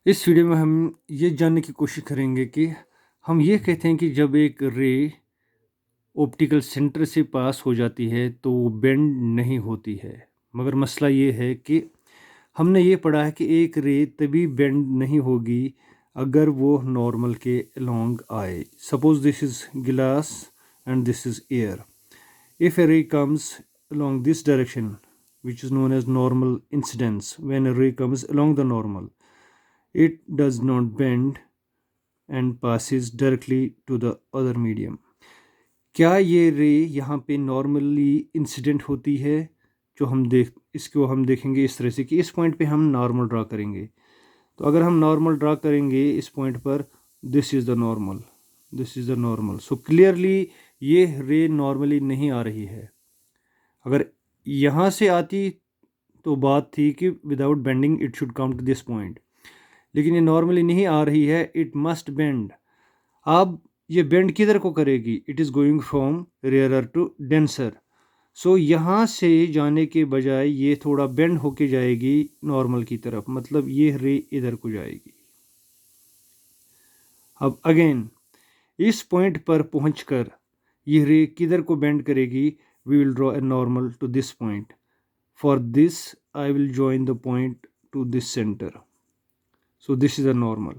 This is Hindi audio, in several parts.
इस वीडियो में हम ये जानने की कोशिश करेंगे कि हम ये कहते हैं कि जब एक रे ऑप्टिकल सेंटर से पास हो जाती है तो वो बेंड नहीं होती है। मगर मसला ये है कि हमने ये पढ़ा है कि एक रे तभी बेंड नहीं होगी अगर वो नॉर्मल के अलोंग आए। सपोज दिस इज़ गिलास and this is air. If a ray comes along this direction, which is known as normal incidence, when a ray comes along the normal, it does not bend and passes directly to the other medium. क्या ये रे यहाँ पे नॉर्मली इंसिडेंट होती है? जो हम देखेंगे इस तरह से कि इस पॉइंट पे हम नॉर्मल ड्रा करेंगे। तो अगर हम नॉर्मल ड्रा करेंगे इस पॉइंट पर, this is the normal, this is the normal. So clearly ये रे नॉर्मली नहीं आ रही है। अगर यहाँ से आती तो बात थी कि without bending it should come to this point, लेकिन ये नॉर्मली नहीं आ रही है, इट मस्ट बेंड। अब ये बेंड किधर को करेगी? It is going from rarer to denser. So यहाँ से जाने के बजाय ये थोड़ा बेंड होके जाएगी नॉर्मल की तरफ, मतलब ये रे इधर को जाएगी। अब अगेन इस पॉइंट पर पहुंचकर ये रे किधर को बेंड करेगी? We will draw a normal to this point. For this I will join the point to this centre. So this is a normal.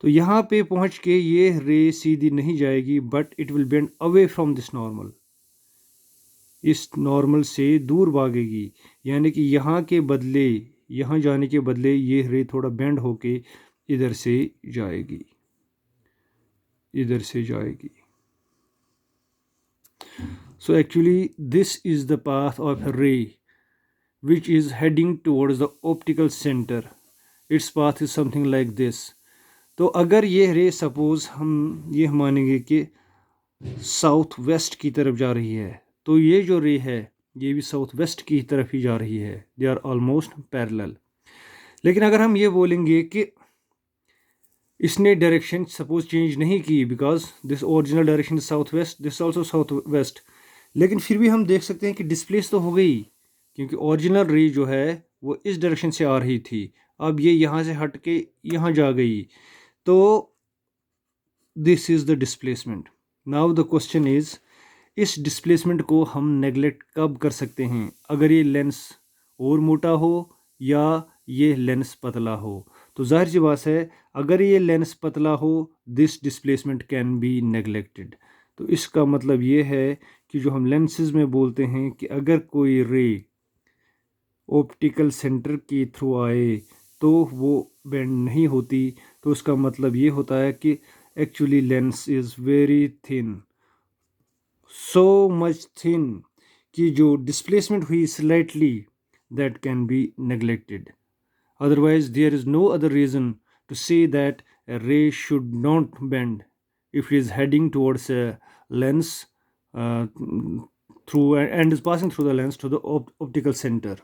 तो यहाँ पे पहुँच के ये रे सीधी नहीं जाएगी, but it will bend away from this normal. इस नॉर्मल से दूर भागेगी, यानी कि यहाँ के बदले, यहाँ जाने के बदले ये रे थोड़ा बेंड होके इधर से जाएगी, इधर से जाएगी। So actually this is the path of a ray which is heading towards the optical center. Its path is something like this. तो अगर ये रे सपोज हम ये मानेंगे कि साउथ वेस्ट की तरफ जा रही है, तो ये जो रे है ये भी साउथ वेस्ट की तरफ ही जा रही है। They are almost parallel. लेकिन अगर हम ये बोलेंगे कि इसने डायरेक्शन सपोज चेंज नहीं की, because this original direction is south west, this also south west, लेकिन फिर भी हम देख सकते हैं कि डिस्प्लेस तो हो गई, क्योंकि ओरिजिनल रे जो है वो इस डायरेक्शन से आ रही थी। अब ये यहाँ से हट के यहाँ जा गई, तो this is the displacement. Now the question is, इस डिस्प्लेसमेंट को हम नेगलेक्ट कब कर सकते हैं? अगर ये लेंस और मोटा हो या ये लेंस पतला हो। तो जाहिर सी बात है, अगर ये लेंस पतला हो, this displacement can be neglected. तो इसका मतलब ये है कि जो हम लेंसेज में बोलते हैं कि अगर कोई रे ऑप्टिकल सेंटर के थ्रू आए तो वो बेंड नहीं होती, तो उसका मतलब ये होता है कि actually lens is very thin, so much thin कि जो डिस्प्लेसमेंट हुई slightly, that can be neglected. Otherwise, there is no other reason to say that a ray should not bend if it is heading towards a lens through and is passing through the lens to the optical center.